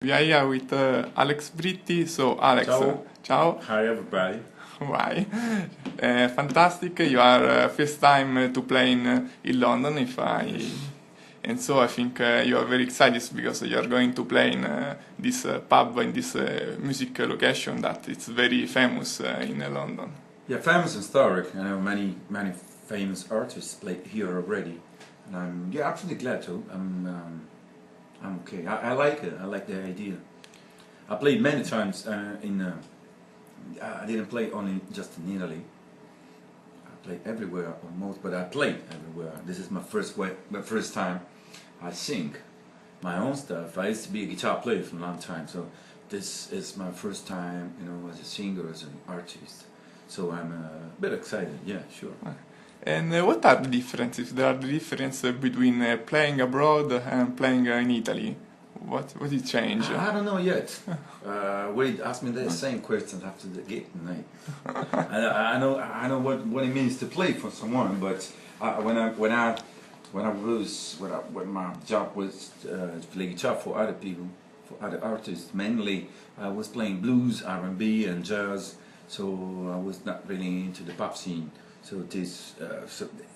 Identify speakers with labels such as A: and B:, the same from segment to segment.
A: We are here with Alex Britti. So, Alex,
B: Ciao.
A: ciao.
B: Hi everybody.
A: Why? Fantastic. You are first time to play in London, if I. And so I think you are very excited because you are going to play in this pub in this music location that it's very famous in London.
B: Yeah, famous and historic. I know many famous artists played here already, and I'm absolutely glad to. I'm okay. I like it. I like the idea. I played many times I didn't play only just in Italy. I played everywhere almost, but I played everywhere. This is my first time I sing my own stuff. I used to be a guitar player for a long time, so this is my first time, as a singer, as an artist. So I'm a bit excited. Yeah, sure.
A: And what are the differences? There are the difference between playing abroad and playing in Italy. What is change?
B: I don't know yet. Wait, ask me the same questions after the gig tonight. I know what it means to play for someone, but when my job was to play guitar for other people, for other artists, mainly I was playing blues, R&B, and jazz. So I was not really into the pop scene. So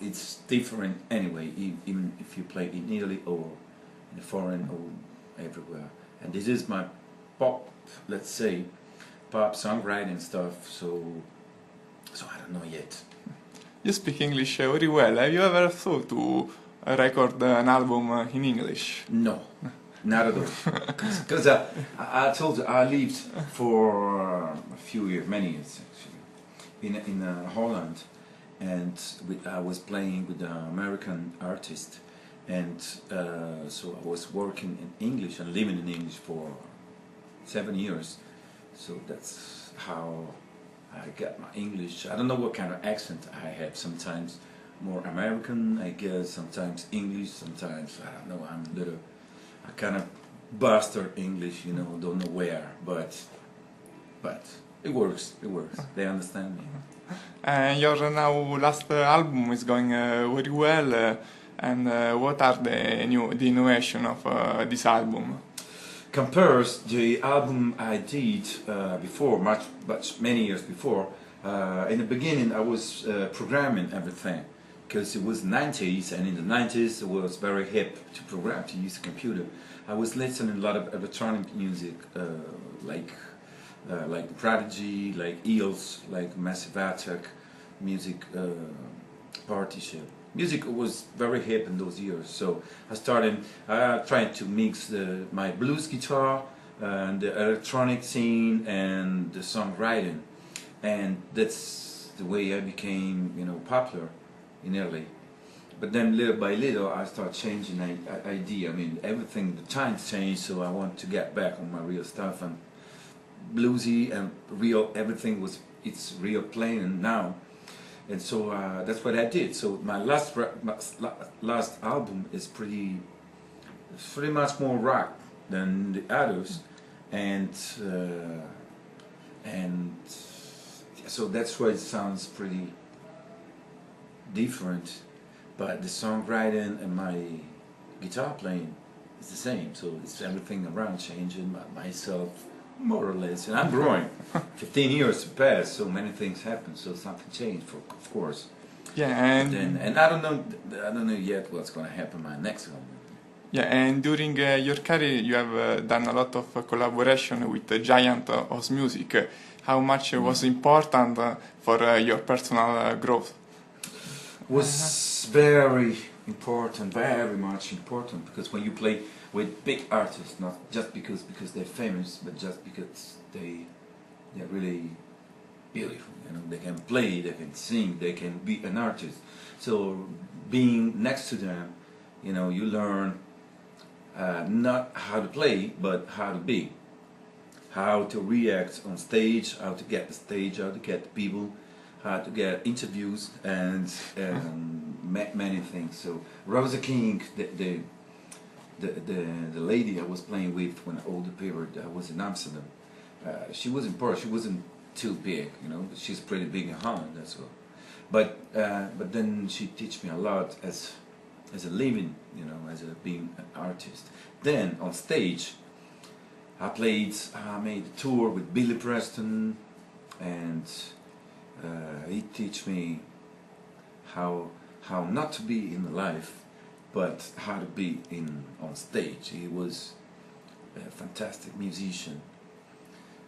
B: it's different anyway, even if you play in Italy or in foreign or everywhere. And this is my pop, let's say, pop songwriting stuff. So I don't know yet.
A: You speak English very well. Have you ever thought to record an album in English?
B: No, not at all. Because I told you I lived for a few years, many years actually, in Holland, and I was playing with an American artist, and so I was working in English and living in English for 7 years. So that's how I got my English. I don't know what kind of accent I have. Sometimes more American, I guess. Sometimes English. Sometimes I don't know. I kind of bastard English. Don't know where, but it works. It works. They understand me.
A: Your now last album is going very well. And what are the innovation of this album?
B: Compares the album I did before, many years before. In the beginning, I was programming everything because it was 90s, and in the 90s it was very hip to program, to use a computer. I was listening a lot of electronic music, like Prodigy, like Eels, like Massive Attack, music, Partition. Music was very hip in those years, so I started trying to mix my blues guitar and the electronic scene and the songwriting, and that's the way I became, popular in Italy. But then little by little, I started changing the idea. I mean, everything, the times changed, so I want to get back on my real stuff, and bluesy and real. Everything it's real playing now. And so that's what I did. So my last album is pretty much more rock than the others, and so that's why it sounds pretty different. But the songwriting and my guitar playing is the same. So it's everything around changing. Myself, more or less, and I'm growing. 15 years passed, so many things happened, so something changed, of course.
A: Yeah,
B: and I don't know yet what's going to happen my next album.
A: Yeah, and during your career, you have done a lot of collaboration with the giant of music. How much was important for your personal growth?
B: Was very important, very much important, because when you play with big artists, not just because they're famous, but just because they're really beautiful. They can play, they can sing, they can be an artist. So being next to them, you learn not how to play, but how to be, how to react on stage, how to get the stage, how to get the people, how to get interviews, and many things. So Rosa King, the lady I was playing with when the older period, I was in Amsterdam. She wasn't poor. She wasn't too big, She's pretty big in Holland, that's all. But then she teach me a lot as a living, as being an artist. Then on stage, I made a tour with Billy Preston, and he teach me how not to be in life, but how to be on stage. He was a fantastic musician.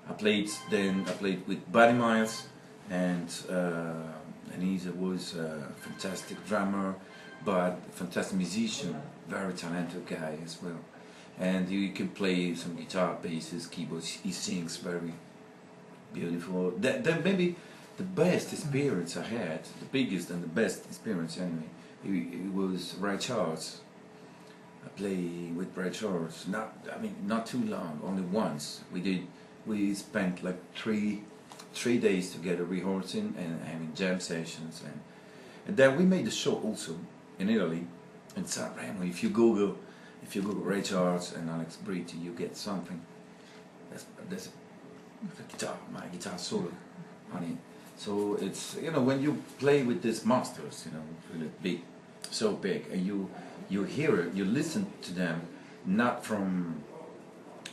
B: I played with Buddy Miles, and he was a fantastic drummer, but a fantastic musician, very talented guy as well. And he can play some guitar, basses, keyboards. He sings very beautiful. That maybe the best experience I had, the biggest and the best experience anyway, it was Ray Charles. I played with Ray Charles, not too long, only once. We spent like three days together rehearsing and having jam sessions, and then we made the show also in Italy, in Sanremo. If you Google Ray Charles and Alex Britti, you get something. There's a guitar, my guitar solo on it. So it's, when you play with these monsters, really big, so big, and you hear it, you listen to them, not from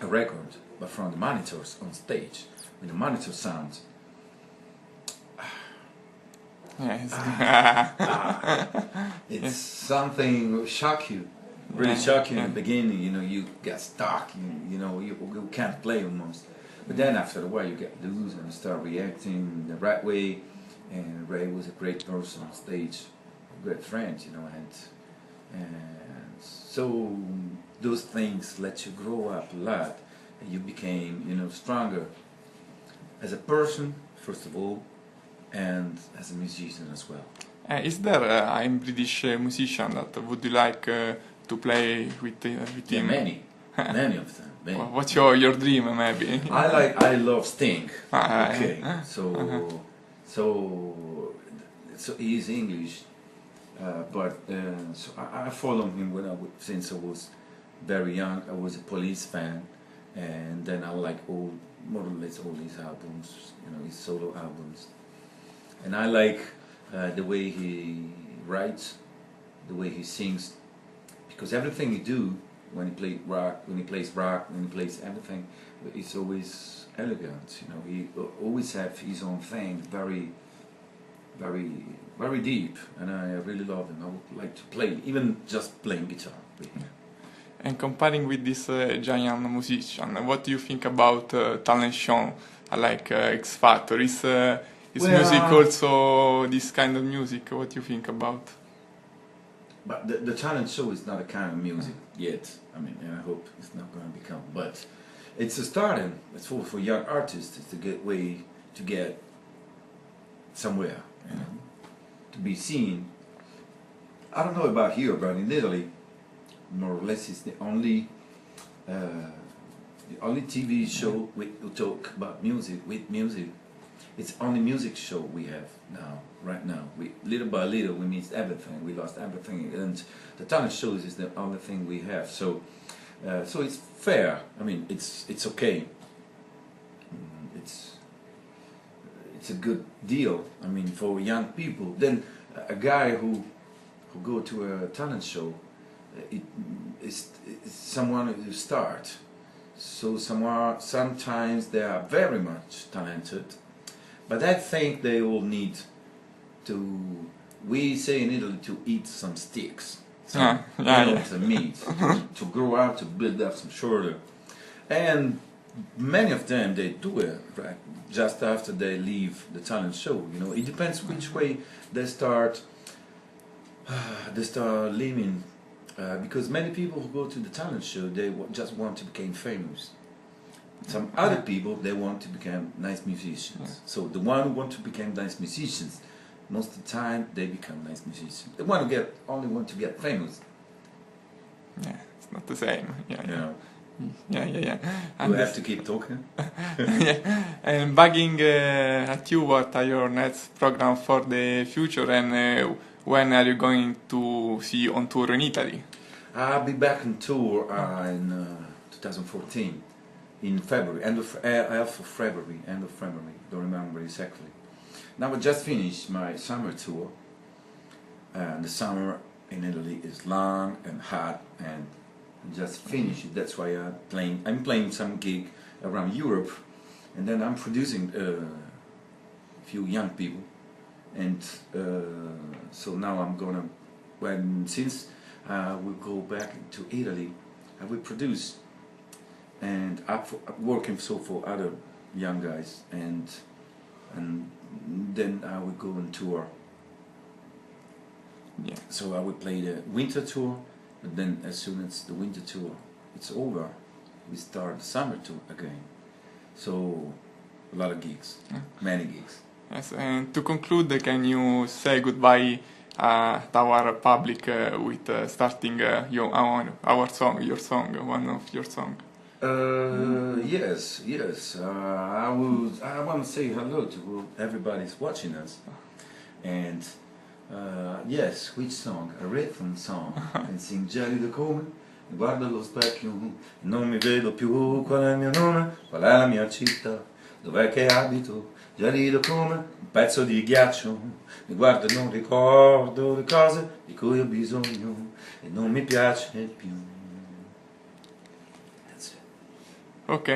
B: a record, but from the monitors on stage, with the monitor sounds.
A: Yes.
B: It's something shock you, really shock you in the beginning. You get stuck. You can't play almost. But then after a while you get loose and you start reacting the right way. And Ray was a great person on stage, a great friend, and so those things let you grow up a lot, and you became, stronger as a person first of all, and as a musician as well.
A: Is there a British musician that would you like to play with him?
B: Many of them. Many.
A: What's your dream, maybe?
B: I love Sting.
A: Ah,
B: okay, so he's English, but so I followed him since I was very young. I was a Police fan, and then I like more or less all his albums, his solo albums, and I like the way he writes, the way he sings, because everything he do. When he plays rock, when he plays everything, it's always elegant. He always have his own thing, very, very, very deep, and I really love him. I would like to play, even just playing guitar with him.
A: And comparing with this giant musician, what do you think about talent show like X Factor? Is music also this kind of music? What do you think about?
B: But the talent show is not a kind of music yet. And I hope it's not going to become. But it's a starting. It's for young artists. It's a good way to get somewhere, to be seen. I don't know about here, but in Italy, more or less, it's the only TV show who talk about music with music. It's the only music show we have now, right now. Little by little, we missed everything. We lost everything, and the talent shows is the only thing we have. So it's fair. It's okay. It's a good deal. For young people. Then a guy who go to a talent show, it's someone who start. So sometimes they are very much talented. But I think they all need to, we say in Italy, to eat some sticks, some meat, to grow up, to build up some shoulder. And many of them, they do it right just after they leave the talent show. It depends which way they start living. Because many people who go to the talent show, they just want to become famous. Some other people, they want to become nice musicians. So the one who want to become nice musicians, most of the time they become nice musicians. The one who only want to get famous.
A: Yeah, it's not the same. Yeah.
B: You have to keep talking.
A: And bugging at you, what are your next program for the future, and when are you going to see on tour in Italy?
B: I'll be back on tour in 2014. In February, end of February, don't remember exactly. Now I just finished my summer tour, and the summer in Italy is long and hot, and and just finish it. That's why I'm playing some gig around Europe, and then I'm producing a few young people, and so now I'm gonna, since we go back to Italy, I will produce, and I'm working for other young guys, and then I will go on tour.
A: Yeah.
B: So I will play the winter tour, but then as soon as the winter tour it's over, we start the summer tour again. So a lot of gigs, many gigs.
A: Yes, and to conclude, can you say goodbye to our public with starting our song, your song, one of your song?
B: Yes. I want to say hello to everybody's watching us, and yes, which song? A rhythm song. And sing gelido come, guardo allo specchio, non mi vedo più, qual è il mio nome, qual è la mia città, dov'è che abito, gelido come un pezzo di ghiaccio, mi guardo e non ricordo le cose di cui ho bisogno e non mi piace più.
A: Ok.